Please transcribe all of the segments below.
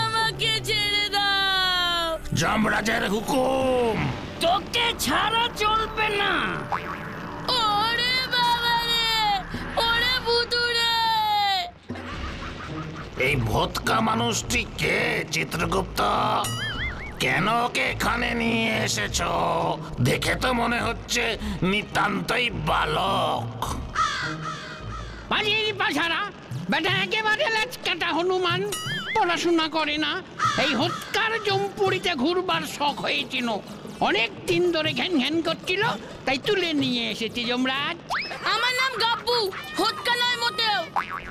আমাকে ছেড়ে দাও। যমরাজের হুকুম। তোকে ছাড়া চলবে না। ওরে বাবা রে, ওরে ভুতুরে। এই ভোতকা মানুষটি কে চিত্রগুপ্ত? কেন ওকে এখানে নিয়ে এসেছো? দেখে তো মনে হচ্ছে নিতান্তই বালক। বাজির পাছাড়া বেটা একেবারে লেচকাটা হনুমান, পড়াশোনা করে না। এই হৎকার জমপুরিতে ঘুরবার শখ হয়েছিল, অনেক দিন ধরে ঘ্যান ঘ্যান করছিল, তাই তুলে নিয়ে এসেছি যমরাজ। আমার নাম গাব্বু, হৎকা নয় মোটেও।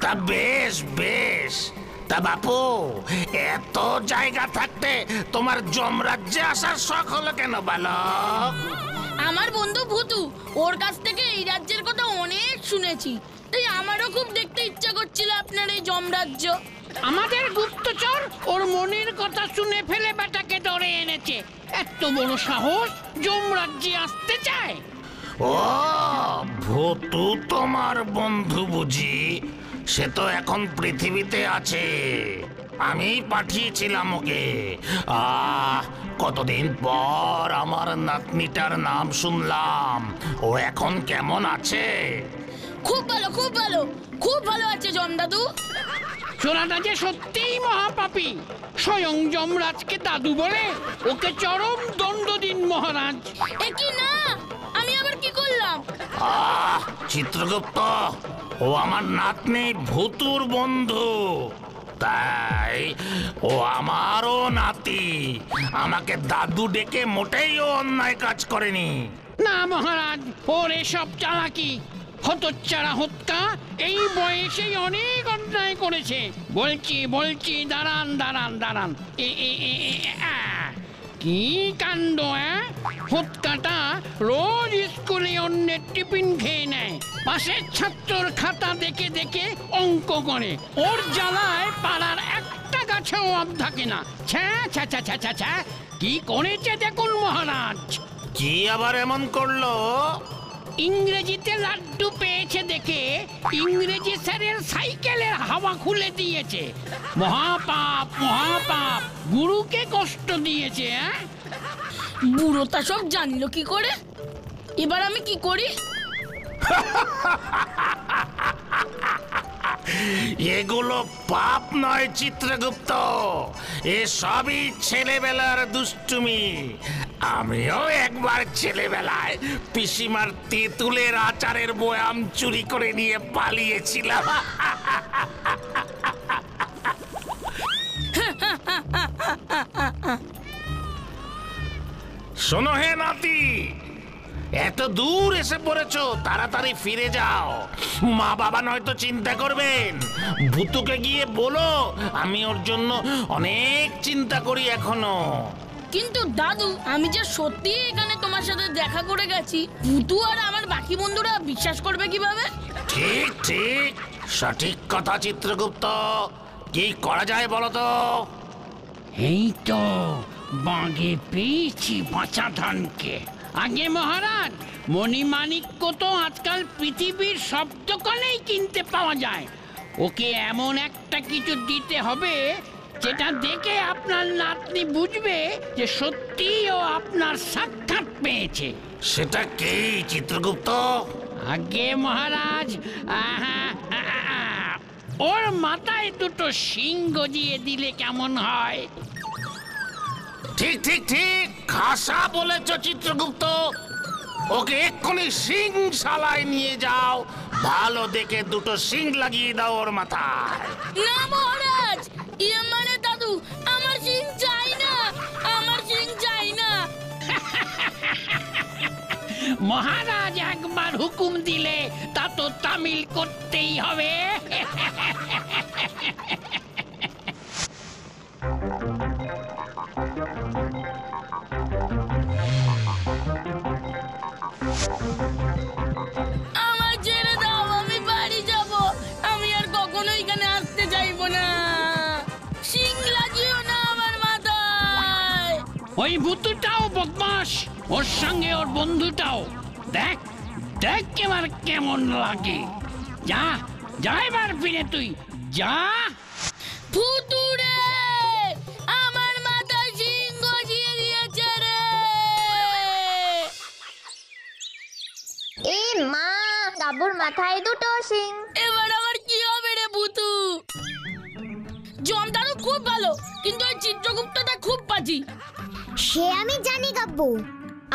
তা বেশ বেশ। তা বাপু, এত জায়গা থাকতে তোমার যমরাজ্যে আসার শখ হলো কেন বালক? আমার বন্ধু ভুতু, ওর কাছ থেকে এই রাজ্যের কথা অনেক শুনেছি, তাই আমারও খুব দেখতে ইচ্ছা করছিল আপনার এই যমরাজ্য। আমাদের গুপ্তচর ওর মনের কথা শুনে ফেলে বেটাকে ধরে এনেছে। এত বড় সাহস, যমরাজ্যে আসতে চায়। ও ভূতু তোমার বন্ধু বুঝি? সে তো এখন পৃথিবীতে আছে, আমি পাঠিয়েছিলাম ওকে। কতদিন পর আমার নাতনিটার নাম শুনলাম। ও এখন কেমন আছে? খুব ভালো, খুব ভালো, খুব ভালো আছে জমদাদু। সোনাটা যে সত্যিই মহাপাপী, স্বয়ং যমরাজকে দাদু বলে ওকে চরম দণ্ড দিন মহারাজ। এ কি না, আমি আবার কি করলাম? চিত্রগুপ্ত, ও আমার নাতনি ভূতুর বন্ধু, তাই ও আমারও নাতি। আমাকে দাদু ডেকে মোটেই ও অন্যায় কাজ করেনি। না মহারাজ, ওর এসব চালাকি। হতচ্ছাড়া হত্যা এই বয়সেই অনেক অন্যায় করেছে। বলছি দাঁড়ান দাঁড়ান দাঁড়ান। কি কাণ্ড! হত্যাটা রোজ স্কুলে অন্যের টিফিন খেয়ে নেয়, পাশের ছাত্রর খাতা দেখে দেখে অঙ্ক করে। ওর জ্বালায় পাড়ার একটা গাছেও আম থাকে না। ছ্যা ছ্যা ছ্যা ছ্যা ছ্যা ছ্যা, কি করেছে দেখুন মহারাজ। কি আবার এমন করলো? ইংরেজিতে লাড্ডু পেয়েছে দেখে ইংরেজি স্যারের সাইকেলের হাওয়া খুলে দিয়েছে। মহাপাপ মহাপাপ, গুরুকে কষ্ট দিয়েছে। বুড়োটা সব জানলো কি করে? এবার আমি কি করি? এগুলো পাপ নয় চিত্রগুপ্ত, এ সবই ছেলেবেলার দুষ্টুমি। আমিও একবার ছেলেবেলায় পিসিমার তেঁতুলের আচারের বয়াম চুরি করে নিয়ে পালিয়েছিলাম। শোনো হে নাতি, এত দূর এসে পড়েছো, তাড়াতাড়ি ফিরে যাও। মা বাবা নয়তো চিন্তা করবেন। ভূতুকে গিয়ে বলো আমি ওর জন্য অনেক চিন্তা করি এখনো। কিন্তু দাদু, আমি যে সত্যি এখানে তোমার সাথে দেখা করে গেছি, ভুতু আর আমার বাকি বন্ধুরা বিশ্বাস করবে কিভাবে? ঠিক ঠিক, সঠিক কথা চিত্রগুপ্ত। কি করা যায় বলো তো? এই তো বাগে পেয়েছি বাঁচাধনকে। আগে মহারাজ, মণিমাণিক্য তো আজকাল পৃথিবীর সব দোকানেই কিনতে পাওয়া যায়। ওকে এমন একটা কিছু দিতে হবে যেটা দেখে আপনার নাতনি বুঝবে যে সত্যি ও আপনার সাক্ষাৎ পেয়েছে। সেটা কি চিত্রগুপ্ত? আগে মহারাজ, ওর মাথায় দুটো শিং গজিয়ে দিলে কেমন হয়? ঠিক ঠিক ঠিক, খাসা বলেছ চিত্রগুপ্ত। ওকে এক্ষুনি সিংশালায় নিয়ে যাও, ভালো দেখে দুটো শিং লাগিয়ে দাও ওর মাথায়। না মহারাজ, ইয়ে মানে দাদু, আমার সিং চাই না, আমার সিং চাই না। মহারাজ একবার হুকুম দিলে তা তো তামিল করতেই হবে। আমার ছেড়ে দাও, আমি বাড়ি যাব। আমি আর কখনো এখানে আসতে চাইবো না। সিং লাগিও না আমার মাথায়। ওই ভূতুটাও বদমাস, ওর সঙ্গে ওর বন্ধুটাও। দেখ দেখ এবার কেমন লাগে। যা যা এবার ফিরে তুই যা। ভুতুরে! মাথায় দুটো শিং। এবার আমার কি হবে রে ভূতু? জমদারু খুব ভালো, কিন্তু ওই চিত্রগুপ্তটা খুব বাজি। সে আমি জানি গাব্বু,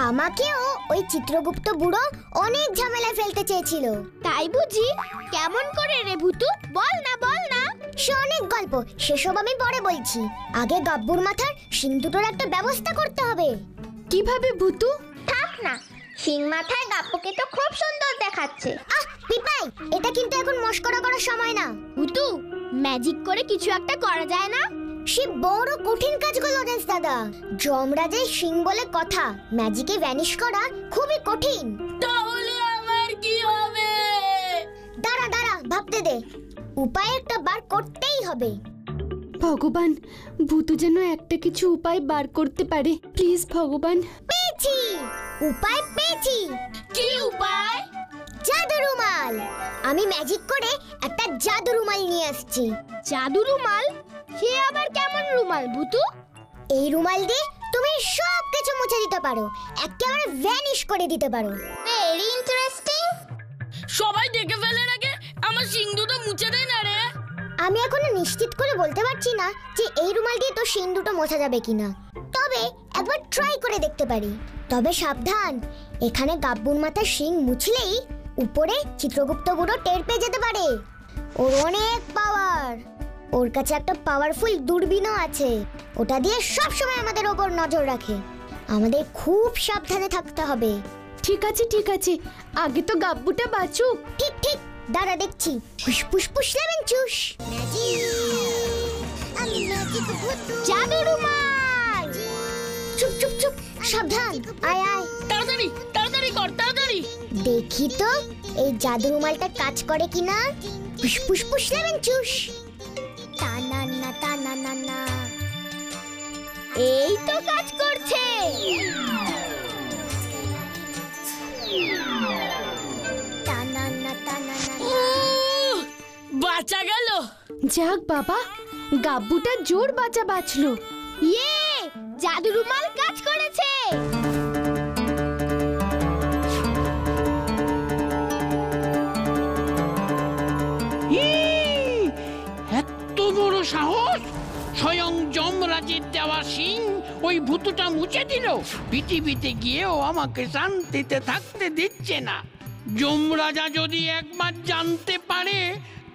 আমাকেও ওই চিত্রগুপ্ত বুড়ো অনেক ঝামেলা ফেলতে চেয়েছিল। তাই বুঝি? কেমন করে রে ভূতু? বল না বল না। সে অনেক গল্প, সেসব আমি পরে বলছি। আগে গাব্বুর মাথার শিং দুটোর একটা ব্যবস্থা করতে হবে। কিভাবে ভূতু? থাক না, শিং মাথায় গাব্বুকে তো খুব সুন্দর দেখাচ্ছে। আহ পিপাই, এটা কিন্তু এখন মস্করা করার সময় না। ভূতু, ম্যাজিক করে কিছু একটা করা যায় না? সে বড় কঠিন কাজগুলো লরেন্স দাদা। যমরাজের শিং বলে কথা, ম্যাজিকে ভ্যানিশ করা খুবই কঠিন। তাহলে আমার কি হবে? দাঁড়া দাঁড়া, ভাবতে দে। উপায় একটা বার করতেই হবে। ভগবান, ভূতু যেন একটা কিছু উপায় বার করতে পারে, প্লিজ ভগবান। পেয়েছি, উপায় পেয়েছি। কি উপায়? জাদু রুমাল। আমি ম্যাজিক করে একটা জাদু রুমাল নিয়ে আসছি। জাদু রুমাল? সে আবার কেমন রুমাল ভূতু? এই রুমাল দিয়ে তুমি সব কিছু মুছে দিতে পারো, একেবারে ভ্যানিশ করে দিতে পারো। Very interesting. সবাই দেখে ফেলে রাখে, আমার শিং দুটো মুছে দেয় না রে। আমি এখনো নিশ্চিত করে বলতে পারছি না যে এই রুমাল দিয়ে তো শিং দুটো মোছা যাবে কিনা, তবে একবার ট্রাই করে দেখতে পারি। তবে সাবধান, এখানে গাব্বুর মাথার শিং মুছলেই উপরে চিত্রগুপ্ত বুড়ো টের পেয়ে যেতে পারে। ওর অনেক পাওয়ার। ওর কাছে একটা পাওয়ারফুল দূরবীনও আছে, ওটা দিয়ে সব সময় আমাদের ওপর নজর রাখে। আমাদের খুব সাবধানে থাকতে হবে। ঠিক আছে ঠিক আছে, আগে তো গাব্বুটা বাঁচুক। ঠিক ঠিক, দাঁড়া দেখছি। ফুসফুস ফুস লেমন চুস। জাদু রুমাল। চুপ চুপ চুপ, সাবধান। আয় আয়, তাড়াতাড়ি তাড়াতাড়ি কর, তাড়াতাড়ি। দেখি তো এই জাদু রুমালটা কাজ করে কিনা। ফুসফুস ফুস লেমন চুস। টানান্না টানান্না, এই তো কাজ করছে। টানান্না টানান্না, বাঁচা গেল। যাক বাবা, গাব্বুটা জোর বাঁচা বাঁচলো। ইয়ে, জাদু রুমাল কাজ করেছে। এত বড় সাহস! স্বয়ং যমরাজের দেওয়া শিং ওই ভূতুটা মুছে দিল। পৃথিবীতে গিয়েও আমাকে শান্তিতে থাকতে দিচ্ছে না। যমরাজা যদি একবার জানতে পারে,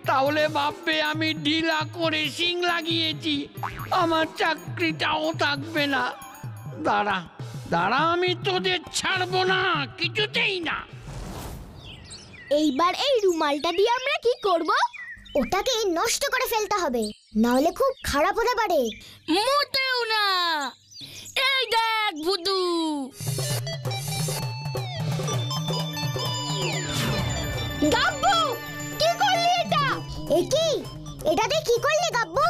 তাহলে ভাববে আমি ঢিলা করে শিং লাগিয়েছি। আমার চাকরিটাও থাকবে না। দাঁড়া দাঁড়া, আমি তোদের ছাড়বো না, কিছুতেই না। এইবার এই রুমালটা দিয়ে আমরা কি করব? ওটাকে নষ্ট করে ফেলতে হবে, না হলে খুব খারাপ হতে পারে। মোটেও না। এই দেখ ভূতু, গাব্বু কি করলি এটা? এ কি? এটাতে কি করলি গাব্বু?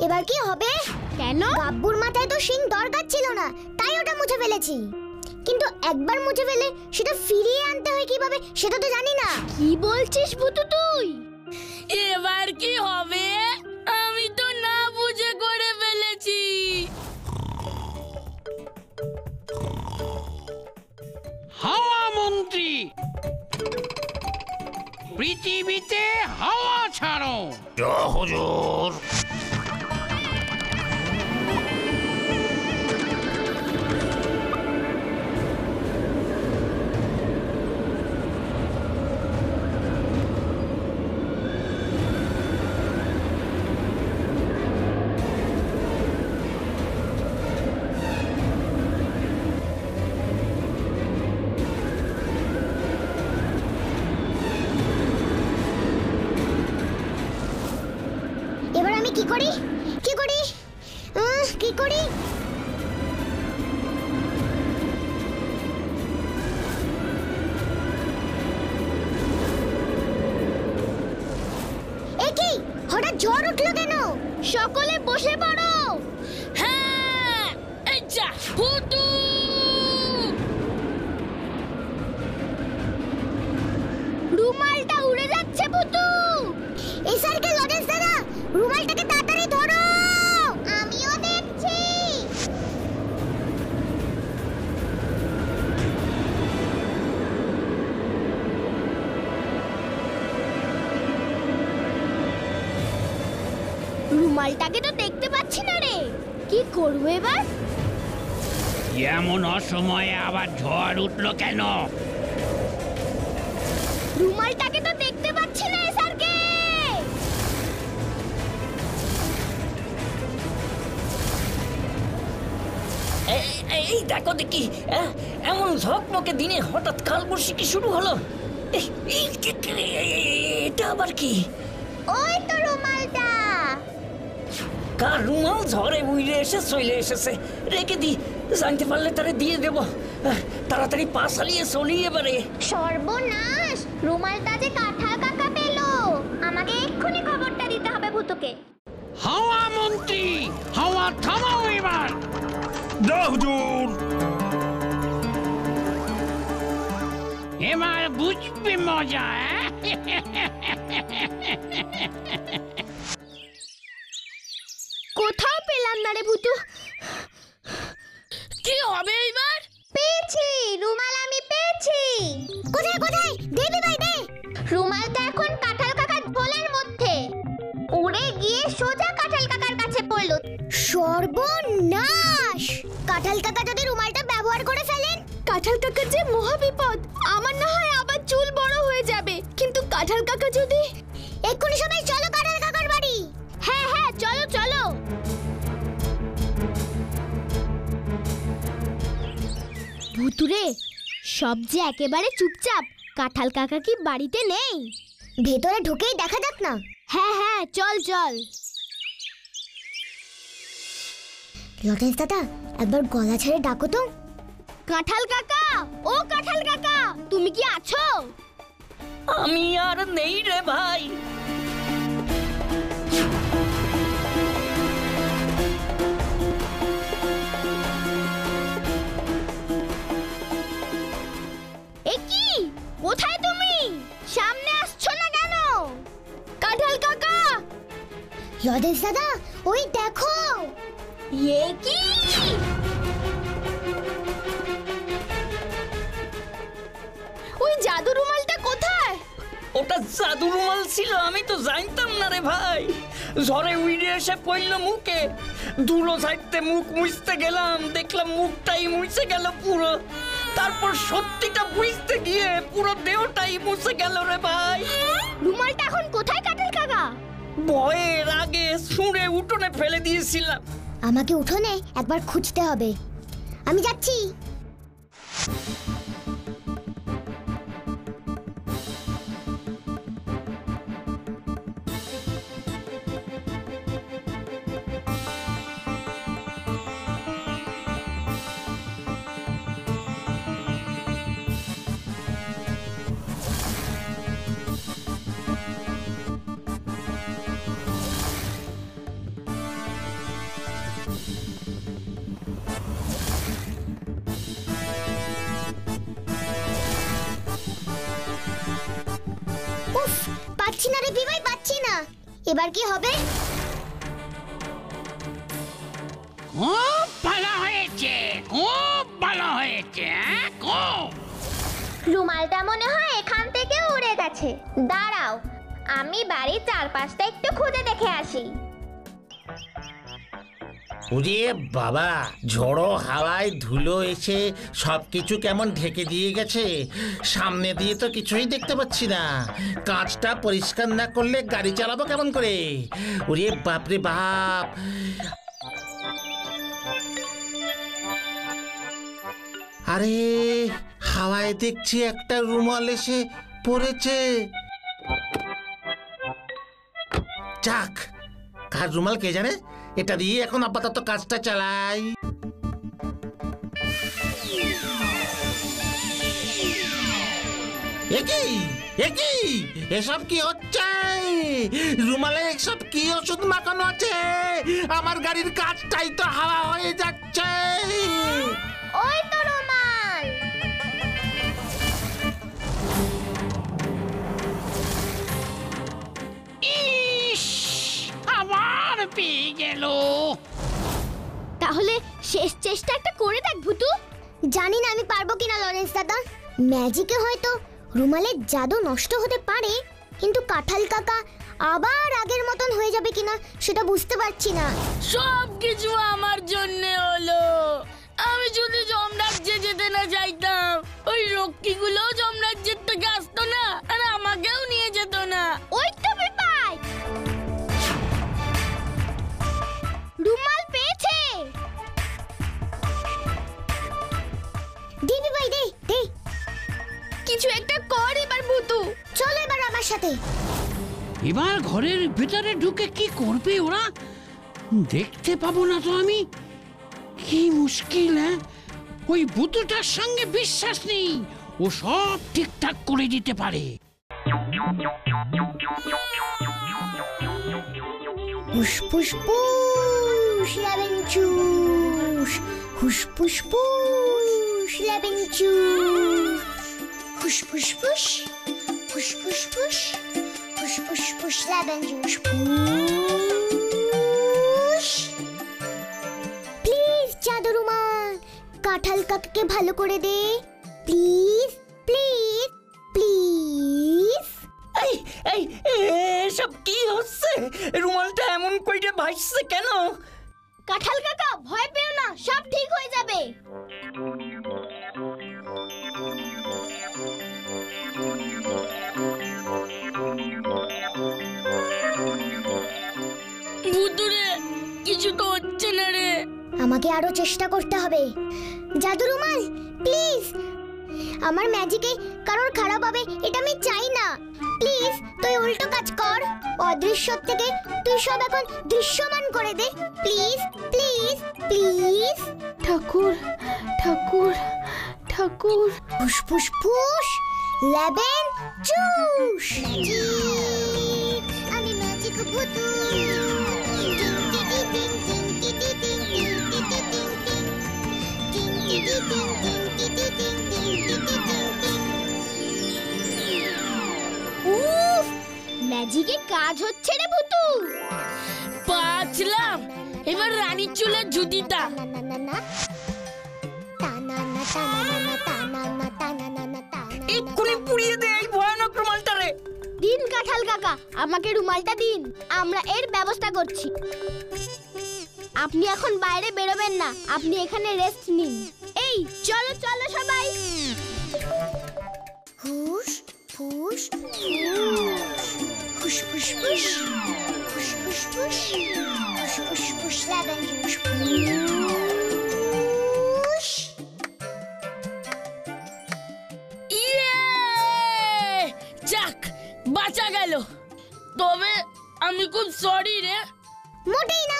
এবার কি হবে? কেন? গাব্বুর মাথায় তো শিং দরকার ছিল না, তাই ওটা মুছে ফেলেছি। কিন্তু একবার মুছে ফেলে সেটা ফিরিয়ে আনতে হয় কিভাবে সেটা তো জানি না। কি বলছিস ভূতু তুই? এবার কি হবে? আমি তো না বুঝে করে ফেলেছি। হাওয়া মন্ত্রী, পৃথিবীতে হাওয়া ছাড়ো। জয় হুজুর। এবার আমি কি করি? কি করি? কি করি? এ কি? হঠাৎ ঝড় উঠলো কেন? সকলে বসে পড়ো। হ্যাঁ, এই যা ভূতু। রুমালটা উড়ে যাচ্ছে ভূতু। এই সাইকেল লরেন্স দাদা, রুমালটাকে তাড়াতাড়ি ধরো। আমিও দেখছি। রুমালটাকে তো দেখতে পাচ্ছি না রে, কি করবো এবার? এমন অসময়ে আবার ঝড় উঠলো কেন? রুমালটাকে তো দেখতে পাচ্ছি না স্যারকে। এই দেখো দেখি, এমন ঝকমকে দিনে হঠাৎ কালবৈশাখী শুরু হলো। এটা আবার কি? ওই তো রুমালটা। কার রুমাল ঝড়ে উইরে এসে চলে এসেছে, রেখে দি, জানতে পারলে তারে দিয়ে দেব। তাড়াতাড়ি পা চালিয়ে চলি এবারে। সর্বনাশ, রুমালটা যে কাঁঠাল কাকা পেলো। আমাকে এক্ষুনি খবরটা দিতে হবে ভূতুকে। হাওয়া মন্ত্রী, হাওয়া থামাও এবার। হুজুর, এবার বুঝবে মজা। কোথাও পেলাম না রে ভূতু। কি হবে এইবার? পেয়েছি, রুমাল আমি পেয়েছি। কোথায় কোথায়? দেবি ভাই দে। রুমালটা এখন কাঁঠাল কাকার ঝোলের মধ্যে। উড়ে গিয়ে সোজা কাঁঠাল কাকার কাছে পড়লো। সর্বনাশ! কাঁঠাল কাকা যদি রুমালটা ব্যবহার করে ফেলেন, কাঁঠাল কাকার যে মহা বিপদ। আমার না হয় আবার চুল বড় হয়ে যাবে, কিন্তু কাঁঠাল কাকা যদি... এক্ষুনি সবাই চলো কাঁঠাল কাকার বাড়ি। হ্যাঁ হ্যাঁ, চলো চলো। ভুতুরে, সব যে একেবারে চুপচাপ। কাঁঠাল কাকা কি বাড়িতে নেই? ভেতরে ঢুকেই দেখা যাক না। হ্যাঁ হ্যাঁ, চল চল। লটেন্স দাদা, একবার গলা ছেড়ে ডাকো তো। কাঁঠাল কাকা, ও কাঁঠাল কাকা, তুমি কি আছো? আমি আর নেই রে ভাই। এ কি? কোথায় তুমি? সামনে আসছো না কেন? কাঁঠাল কাকা! লটেন্স দাদা, ওই দেখো। এ কি? ওই জাদু রুমালটা কোথায়? ওটা জাদু রুমাল ছিল, আমি তো জানতাম না রে ভাই। ঝড়ে উইরে এসে পড়লো মুখে, ধুলো ছাড়তে মুখ মুছতে গেলাম, দেখলাম মুখটাই মুছে গেল পুরো। তারপর সত্যিটা বুঝতে গিয়ে পুরো দেহটাই মুছে গেল রে ভাই। রুমালটা এখন কোথায় কাঁঠাল কাকা? ভয়ের আগে ছুঁড়ে উঠোনে ফেলে দিয়েছিলাম। আমাকে উঠোনে একবার খুঁজতে হবে। আমি যাচ্ছি। উফ, পাচ্ছি না রে বিভাই, পাচ্ছি না। এবার কি হবে? খুব ভালো হয়েছে, খুব ভালো হয়েছে, খুব। রুমালটা মনে হয় এখান থেকে উড়ে গেছে। দাঁড়াও, আমি বাড়ির চারপাশটা একটু খুঁজে দেখে আসি। ওরে বাবা, ঝড়ো হাওয়ায় ধুলো এসে সবকিছু কেমন ঢেকে দিয়ে গেছে। সামনে দিয়ে তো কিছুই দেখতে পাচ্ছি না। কাঁচটা পরিষ্কার না করলে গাড়ি চালাবো কেমন করে? ওরে বাপরে বাপ! আরে, হাওয়ায় দেখছি একটা রুমাল এসে পড়েছে। যাক, কার রুমাল কে জানে। এটা দিয়ে এখন আপাতত কাজটা চালাই। এসব কি হচ্ছে? রুমালে এসব কি ওষুধ মাখানো আছে? আমার গাড়ির কাজটাই তো হাওয়া হয়ে যাচ্ছে। ওই তো রুমাল। ইস, আবার পেয়ে গেল। তাহলে শেষ চেষ্টা একটা করে দেখ ভুতু। জানি না আমি পারবো কিনা লরেন্স দাদা। ম্যাজিকে হয়তো রুমালের জাদু নষ্ট হতে পারে, কিন্তু কাঁঠাল কাকা আবার আগের মতন হয়ে যাবে কিনা সেটা বুঝতে পারছি না। সব কিছু আমার জন্য হলো। আমি যদি যমরাজ্যে যেতে না চাইতাম, ওই রক্ষীগুলো যমরাজ্যের থেকে আসতো না আর আমাকেও নিয়ে যেত না। ওই তো বিপাই, রুমাল পেয়েছে। দিবি ভাই, দে দে, কিছু একটা কর এবার ভূতু। চল এবার আমার সাথে। এবার ঘরের ভিতরে ঢুকে কি করবে ওরা? দেখতে পাবো না তো আমি। কি মুশকিল! ওই ভূতটার সঙ্গে বিশ্বাস নেই, ও সব ঠিকঠাক করে দিতে পারে। হুস ফুস ফুস লেবেন চুস, হুস ফুস ফুস লেবেন চুস, হুস ফুস ফুস, হুস ফুস ফুস, হুস ফুস ফুস লেবেন চুস। প্লিজ জাদু রুমাল, কাঁঠাল কাকাকে ভালো করে দে প্লিজ, প্লিজ, প্লিজ। এই এই এসব কি হচ্ছে? রুমালটা এমন কইরে ভাসছে কেন? কাঁঠাল কাকা ভয় পেও না, সব ঠিক হয়ে যাবে। ভুতুরে, কিছু তো হচ্ছে না রে। আমাকে আরো চেষ্টা করতে হবে। জাদু রুমাল প্লিজ, আমার ম্যাজিকে কারোর খারাপ হবে এটা আমি চাই না। প্লিজ তুই উল্টো কাজ কর, অদৃশ্য থেকে তুই সব এখন দৃশ্যমান করে দে। Please please please. Thakur Thakur Thakur. ফুস ফুস ফুস লেবেন চুস। আমি ম্যাজিক ভূতু। উফ, ম্যাজিকে কাজ হচ্ছে রে ভূতু। পাঁচলাম, এবার রানীর চুলের জুতিটা। এক্ষুনি পুড়িয়ে দে এই ভয়ানক রুমালটারে। দিন কাঁঠাল কাকা, আমাকে রুমালটা দিন, আমরা এর ব্যবস্থা করছি। আপনি এখন বাইরে বেরোবেন না, আপনি এখানে রেস্ট নিন। এই চলো চলো সবাই। হুস ফুস ফুস, ফুস ফুস ফুস, ফুস ফুস ফুস, ফুস ফুস ফুস লেবেন চুস। ফুস। ইয়ে! যাক, বাঁচা গেল। তবে আমি খুব সরি রে। মোটেই না,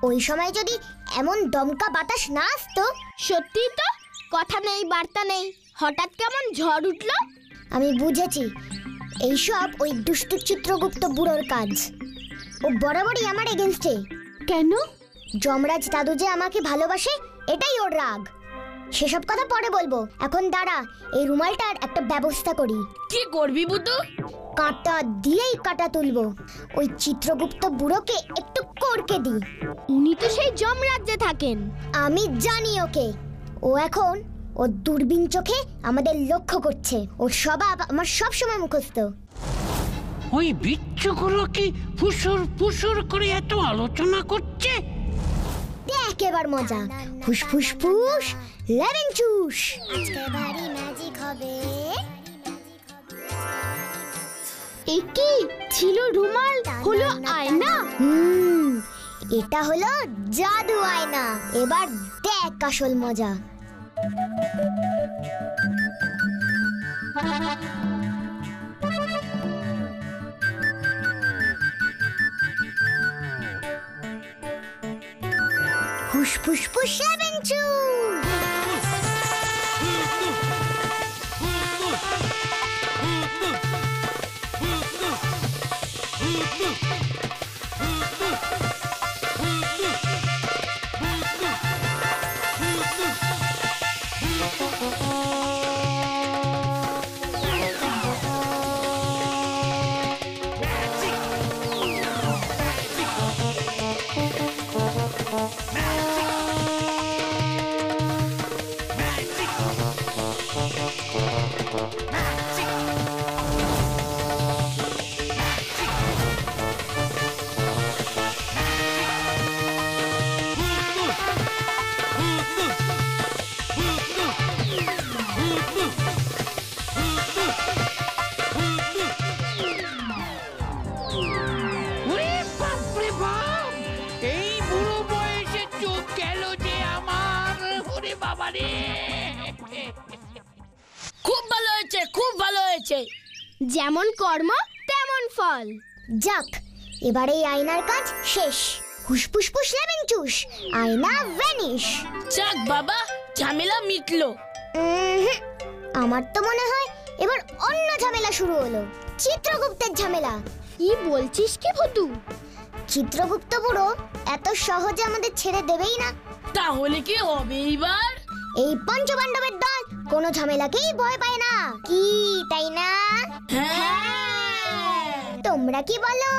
ওই সময় যদি এমন দমকা বাতাস না আসতো। সত্যি তো, কথা নেই বার্তা নেই, হঠাৎ কেমন ঝড় উঠলো। আমি বুঝেছি, এইসব ওই দুষ্টু চিত্রগুপ্ত বুড়োর কাজ। ও বরাবরই আমার এগেনস্টে। কেন? যমরাজ দাদু যে আমাকে ভালোবাসে এটাই ওর রাগ। সেসব কথা পরে বলবো, এখন দাঁড়া, এই রুমালটার একটা ব্যবস্থা করি। কি করবি বুতু? কাঁটা দিয়েই কাটা তুলবো, ওই চিত্রগুপ্ত বুড়োকে একটু করকে দিই। উনি তো সেই যমরাজ্যে থাকেন, আমি জানি ওকে। ও এখন ও দূরবীন চোখে আমাদের লক্ষ্য করছে। ওর স্বভাব আমার সবসময় মুখস্থ। ওই বিচ্ছুগুলো কি ফুসুর ফুসুর করে এত আলোচনা করছে? দেখ এবার মজা। ফুস ফুস ফুস লেবেন চুস। আজকে ভারী ম্যাজিক হবে। এ কি ছিল? রুমাল হলো আয়না? এটা হলো জাদু আয়না। এবার দেখ আসল মজা। ফুস ফুস ফুস লেবেন চুস। বাবারে। খুব ভালো হয়েছে, খুব ভালো হয়েছে। যেমন কর্ম তেমন ফল। যাক, এবারে এই আয়নার কাজ শেষ। হুসপুসপুস লেমন চুস, আয়না ভ্যানিশ। যাক বাবা, ঝামেলা মিটলো। আমার তো মনে হয় এবার অন্য ঝামেলা শুরু হলো, চিত্রগুপ্তের ঝামেলা। কি বলছিস কি ভূতু? চিত্রগুপ্ত বুড়ো এত সহজে আমাদের ছেড়ে দেবেই না। তাহলে কি হবে এইবার? এই পঞ্চপাণ্ডবের দল কোনো ঝামেলাকেই ভয় পায় না, কি তাই না? হ্যাঁ। তোমরা কি বলো?